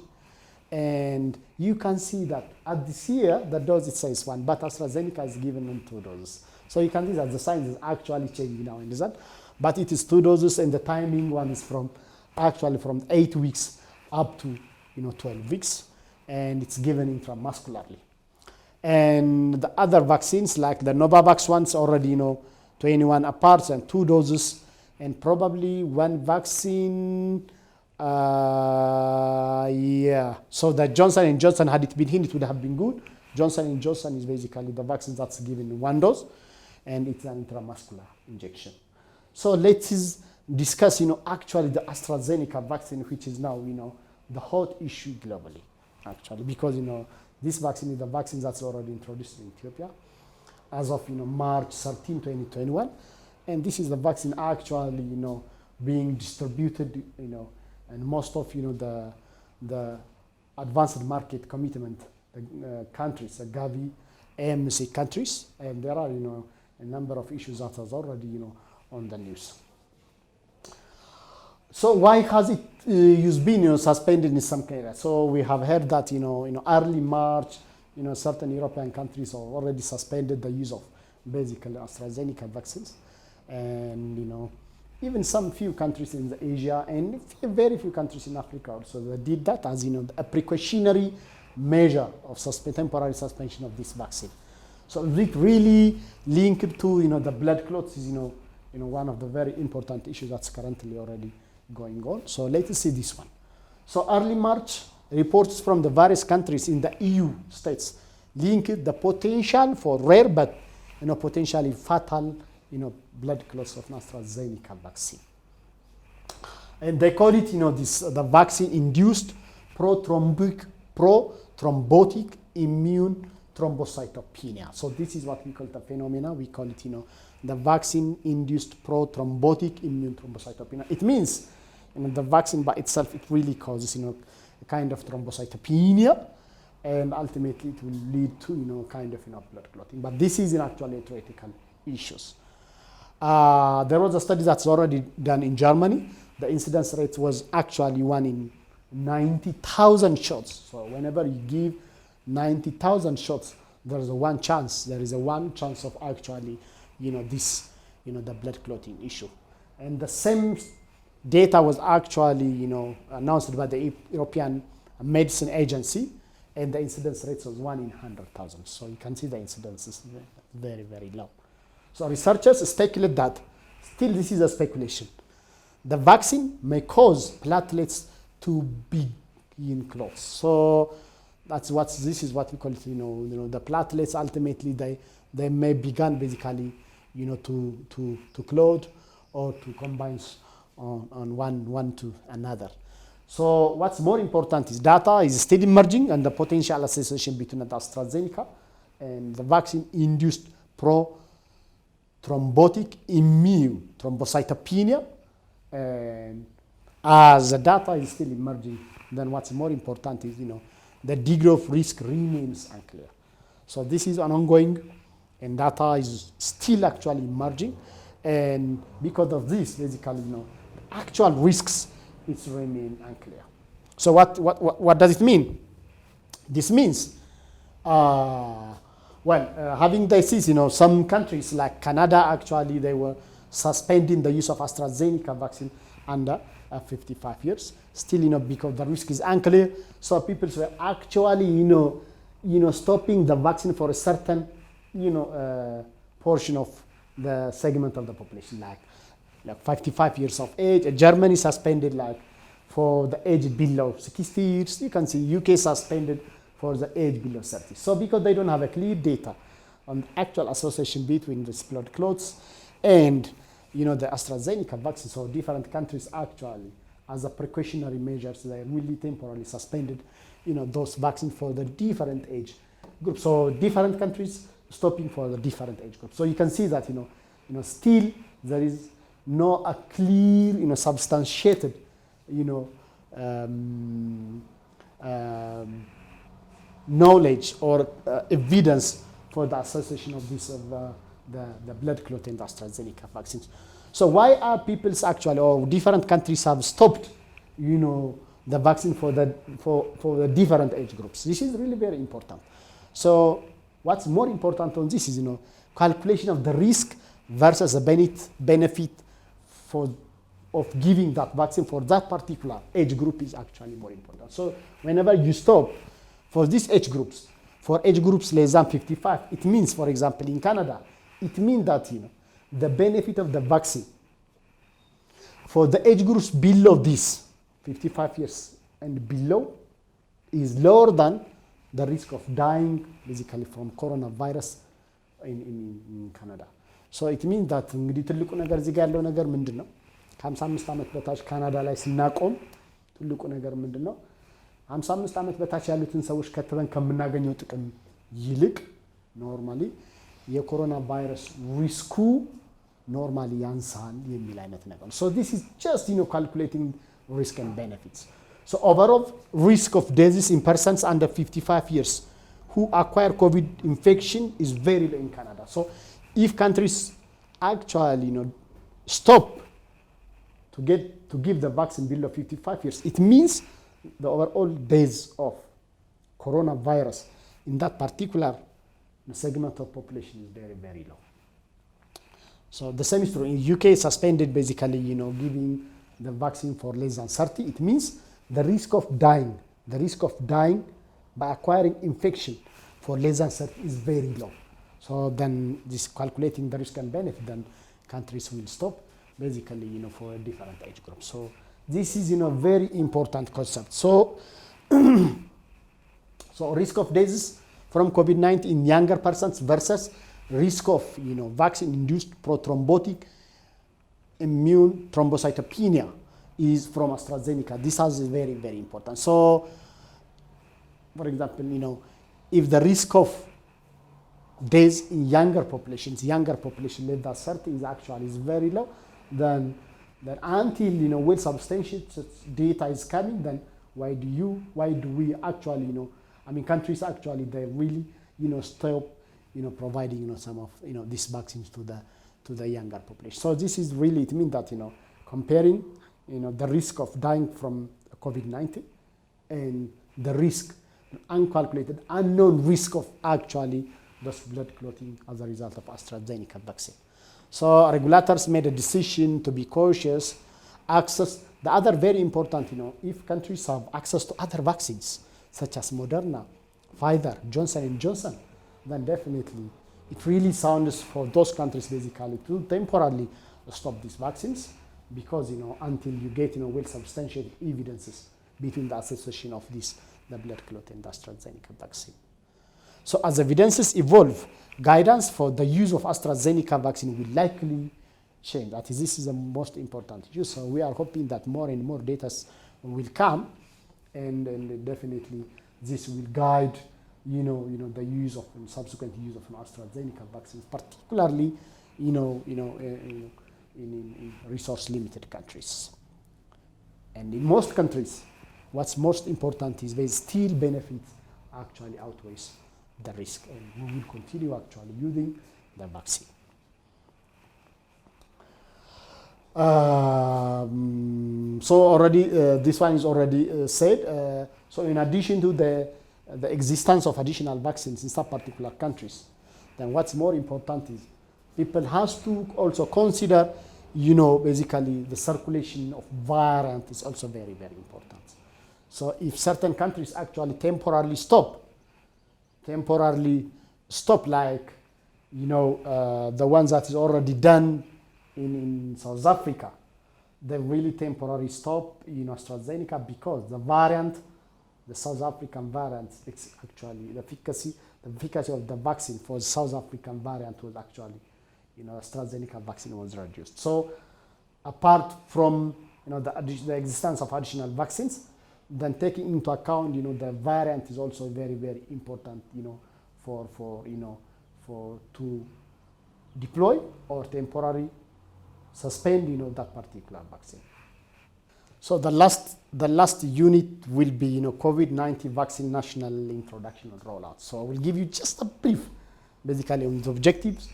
And you can see that at this year, the dose it says 1, but AstraZeneca is given in 2 doses. So you can see that the science is actually changing now in that. But it is 2 doses, and the timing one is from 8 weeks up to 12 weeks, and it's given intramuscularly. And the other vaccines, like the Novavax ones, already 21 apart and 2 doses, and probably 1 vaccine. So the Johnson & Johnson, had it been him, it would have been good. Johnson & Johnson is basically the vaccine that's given in 1 dose, and it's an intramuscular injection. So let's discuss, actually the AstraZeneca vaccine, which is now, the hot issue globally, actually, because, this vaccine is the vaccine that's already introduced in Ethiopia as of, March 13, 2021. And this is the vaccine actually, being distributed, and most of, the advanced market commitment countries, the Gavi, AMC countries, and there are, a number of issues that is already, on the news. So why has it been suspended in some areas? So we have heard that early March, certain European countries have already suspended the use of basically AstraZeneca vaccines, and even some few countries in Asia and very few countries in Africa also they did that as a precautionary measure of temporary suspension of this vaccine. So it really linked to the blood clots is one of the very important issues that's currently already going on. So let's see this one. So early March, reports from the various countries in the EU states linked the potential for rare but potentially fatal blood clots of AstraZeneca vaccine. And they call it the vaccine induced prothrombotic immune thrombocytopenia. So this is what we call the phenomena. We call it the vaccine induced prothrombotic immune thrombocytopenia. It means the vaccine by itself, it really causes a kind of thrombocytopenia, and ultimately it will lead to kind of blood clotting. But this is actually theoretical issues. There was a study that's already done in Germany. The incidence rate was actually 1 in 90,000 shots. So whenever you give 90,000 shots, there is a 1 chance. There is a 1 chance of actually, this, the blood clotting issue. And the same data was actually, announced by the European Medicine Agency, and the incidence rate was 1 in 100,000. So you can see the incidence is very, very low. So researchers speculate that, still this is a speculation, the vaccine may cause platelets to begin clots. So this is what we call it, the platelets ultimately they may begin basically, to clot or to combine on one to another. So what's more important is data is still emerging, and the potential association between the AstraZeneca and the vaccine induced thrombotic immune thrombocytopenia, and as the data is still emerging, then what's more important is the degree of risk remains unclear. So this is an ongoing, and data is still actually emerging, and because of this, basically, actual risks it's remain unclear. So what does it mean? This means, having this, some countries like Canada, actually, they were suspending the use of AstraZeneca vaccine under 55 years. Still, because the risk is unclear, so people were actually, stopping the vaccine for a certain, portion of the segment of the population, like 55 years of age. Germany suspended for the age below 60 years. You can see UK suspended for the age below 30. So because they don't have a clear data on the actual association between this blood clots and the AstraZeneca vaccine, so different countries actually, as a precautionary measures, they really temporarily suspended those vaccines for the different age groups. So different countries stopping for the different age groups. So you can see that still there is no a clear substantiated knowledge or evidence for the association of this of the blood clot and AstraZeneca vaccines. So why are people actually, or different countries have stopped the vaccine for the different age groups? This is really very important. So what's more important on this is calculation of the risk versus the benefit of giving that vaccine for that particular age group is actually more important. So whenever you stop for these age groups, for age groups less than 55, it means, for example, in Canada, it means that the benefit of the vaccine for the age groups below this 55 years and below is lower than the risk of dying basically from coronavirus in Canada. So it means that እንግዲህ ትልቁ ነገር እዚህ ጋር ያለው ነገር ምንድነው? ከ55 ዓመት በታች ካናዳ ላይ ስናቆም ትልቁ ነገር ምንድነው? 55 ዓመት በታች ያሉትን ሰዎች ከተበን ከምናገኘው ጥቅም ይልቅ ኖርማሊ የኮሮና ቫይረስ ሪስኩ ኖርማሊ ያንሳል የሚል አይነት ነገር ነው። So this is just calculating risk and benefits. So overall risk of disease in persons under 55 years who acquire COVID infection is very low in Canada. So if countries actually stop to give the vaccine below 55 years, it means the overall days of coronavirus in that particular segment of population is very, very low. So the same is true. In UK, suspended basically, giving the vaccine for less than 30. It means the risk of dying by acquiring infection for less than 30 is very low. So then this calculating the risk and benefit, then countries will stop basically, for a different age group. So this is, very important concept. So, so risk of disease from COVID-19 in younger persons versus risk of, vaccine-induced prothrombotic immune thrombocytopenia is from AstraZeneca. This is very, very important. So, for example, if the risk of deaths in younger population less than 30 is actually very low, then until well substantiated data is coming, then why do we actually countries actually they really stop providing some of these vaccines to the younger population. So this is really, it means that comparing the risk of dying from COVID-19 and the risk, uncalculated, unknown risk of actually those blood clotting as a result of AstraZeneca vaccine. So regulators made a decision to be cautious. Access, the other very important, if countries have access to other vaccines such as Moderna, Pfizer, Johnson & Johnson, then definitely it really sounds for those countries basically to temporarily stop these vaccines because, until you get, well substantiated evidences between the association of the blood clot and the AstraZeneca vaccine. So as evidences evolve, guidance for the use of AstraZeneca vaccine will likely change. That is, this is the most important issue. So we are hoping that more and more data will come, and definitely this will guide, the use of subsequent use of AstraZeneca vaccines, particularly, in resource-limited countries. And in most countries, what's most important is they still benefits actually outweighs the risk, and we will continue actually using the vaccine. So already this one is already said. So in addition to the existence of additional vaccines in some particular countries, then what's more important is people has to also consider, basically the circulation of variant is also very, very important. So if certain countries actually temporarily stop like, the ones that is already done in South Africa. they really temporarily stop, AstraZeneca because the variant, the South African variant, it's actually the efficacy of the vaccine for the South African variant was actually, AstraZeneca vaccine was reduced. So apart from, the existence of additional vaccines, then taking into account, the variant is also very, very important, for to deploy or temporarily suspend, that particular vaccine. So the last unit will be, COVID-19 vaccine national introduction and rollout. So I will give you just a brief, basically, on the objectives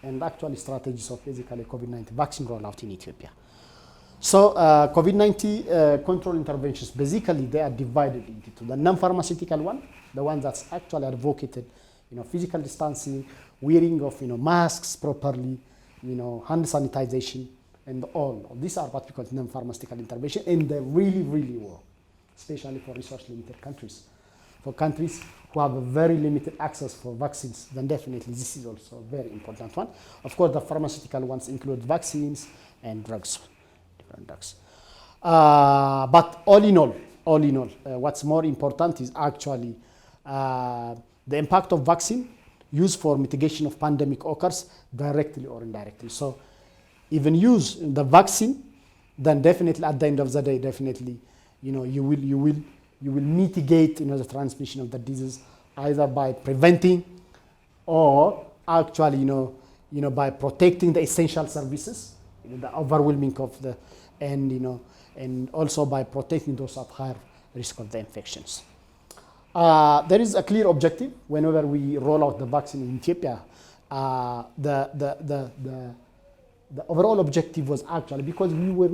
and actually strategies of basically COVID-19 vaccine rollout in Ethiopia. So COVID-19 control interventions, basically they are divided into two. The non-pharmaceutical one, the one that's actually advocated, physical distancing, wearing of, masks properly, hand sanitization, and all. These are what we call non-pharmaceutical intervention, and they really, really work, especially for resource-limited countries. For countries who have a very limited access for vaccines, then definitely this is also a very important one. Of course, the pharmaceutical ones include vaccines and drugs. But all in all, what's more important is actually the impact of vaccine used for mitigation of pandemic occurs directly or indirectly. So even use the vaccine, then definitely at the end of the day, definitely, you will mitigate, the transmission of the disease either by preventing or actually, by protecting the essential services, the overwhelming of the, and also by protecting those at higher risk of the infections. There is a clear objective whenever we roll out the vaccine in Ethiopia. The overall objective was actually because we were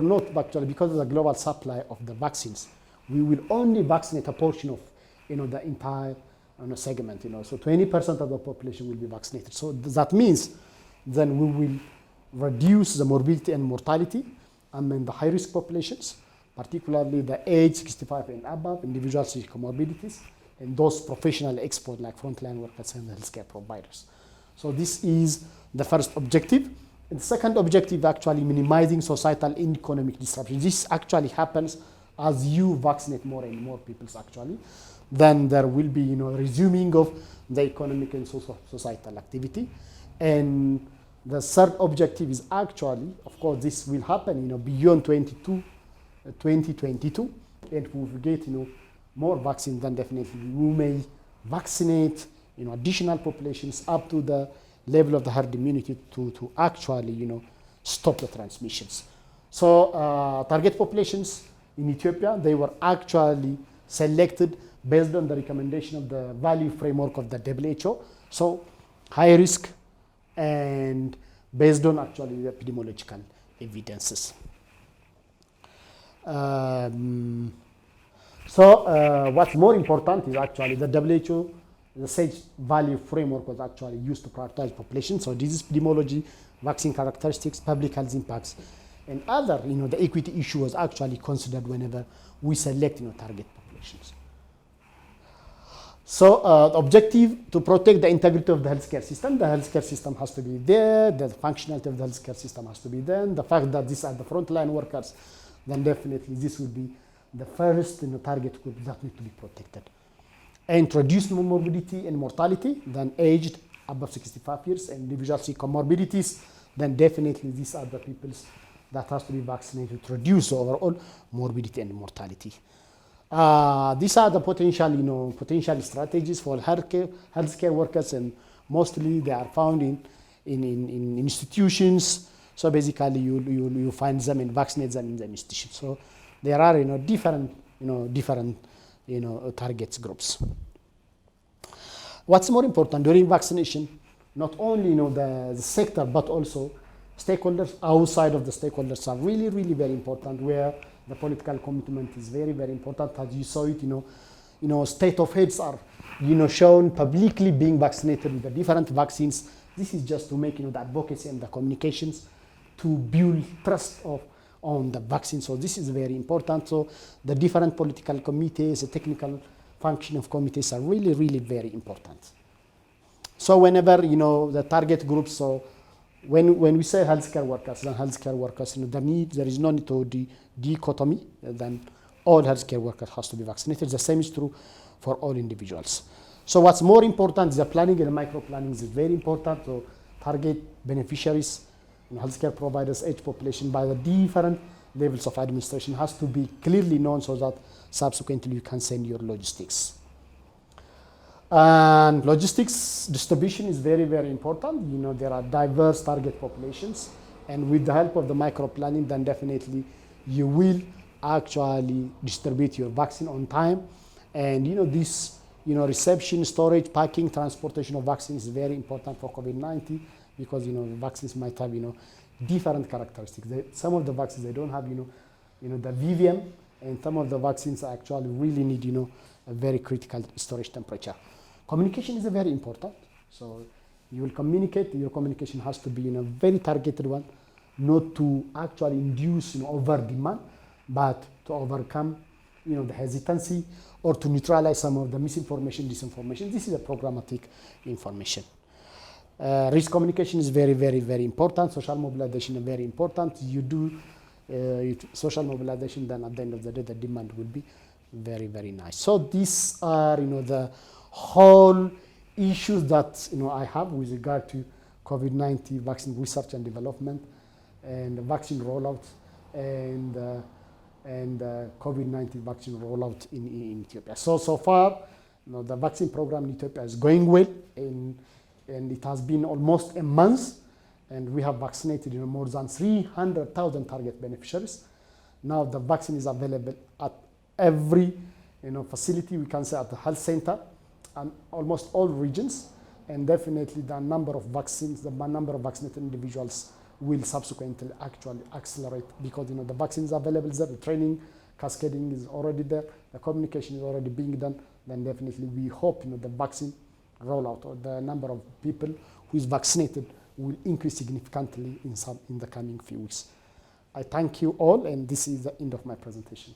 not actually, because of the global supply of the vaccines, we will only vaccinate a portion of the entire segment. So 20% of the population will be vaccinated. So that means then we will reduce the morbidity and mortality among the high-risk populations, particularly the age 65 and above, individuals with comorbidities, and those professionally exposed like frontline workers and healthcare providers. So this is the first objective. And the second objective, actually minimizing societal and economic disruption. This actually happens as you vaccinate more and more people actually. Then there will be, resuming of the economic and societal activity. And the third objective is actually, of course, this will happen, beyond 2022. And if we get, more vaccine, then definitely we may vaccinate, additional populations up to the level of the herd immunity to actually, stop the transmissions. So target populations in Ethiopia, they were actually selected based on the recommendation of the value framework of the WHO. So high risk and based on actually the epidemiological evidences. What's more important is actually the WHO, the SAGE value framework was actually used to prioritize population. So disease epidemiology, vaccine characteristics, public health impacts, and other, the equity issue was actually considered whenever we select, target populations. So the objective to protect the integrity of the healthcare system. The healthcare system has to be there. The functionality of the healthcare system has to be there. And the fact that these are the frontline workers, then definitely this will be the first target group that need to be protected. And reduce morbidity and mortality, then aged above 65 years, and individuals with comorbidities, then definitely these are the people that has to be vaccinated to reduce overall morbidity and mortality. These are the potential strategies for healthcare workers, and mostly they are found in institutions. So basically, you find them and vaccinate them in the institutions. So there are different targets groups. What's more important during vaccination? Not only the sector, but also stakeholders outside of the stakeholders are really, really very important, where the political commitment is very, very important. As you saw it, state of heads are, shown publicly being vaccinated with the different vaccines. This is just to make, the advocacy and the communications to build trust on the vaccine. So this is very important. So the different political committees, the technical function of committees are really, really very important. So whenever, the target groups, so when we say healthcare workers, then healthcare workers, there is no need to dichotomy. Then all healthcare workers has to be vaccinated. The same is true for all individuals. So what's more important is the planning and the micro planning is very important to target beneficiaries, healthcare providers, age population by the different levels of administration has to be clearly known so that subsequently you can send your logistics. And logistics distribution is very, very important. There are diverse target populations, and with the help of the micro planning, then definitely you will actually distribute your vaccine on time. And this reception, storage, packing, transportation of vaccines is very important for COVID-19 because the vaccines might have different characteristics. Some of the vaccines they don't have the VVM, and some of the vaccines actually really need a very critical storage temperature. Communication is very important. So you will communicate. Your communication has to be a very targeted one, not to actually induce over demand, but to overcome the hesitancy or to neutralize some of the misinformation, disinformation. This is a programmatic information. Risk communication is very, very, very important. Social mobilization is very important. You do social mobilization, then at the end of the day, the demand will be very, very nice. So these are the whole issues that I have with regard to COVID-19 vaccine research and development and vaccine rollout and COVID-19 vaccine rollout in Ethiopia. So far, the vaccine program in Ethiopia is going well, and it has been almost a month, and we have vaccinated more than 300,000 target beneficiaries. Now the vaccine is available at every facility, we can say at the health center, and almost all regions, and definitely the number of vaccines, the number of vaccinated individuals will subsequently actually accelerate because the vaccines are available there, the training cascading is already there, the communication is already being done. Then definitely we hope the vaccine rollout or the number of people who is vaccinated will increase significantly in the coming few weeks. I thank you all, and this is the end of my presentation.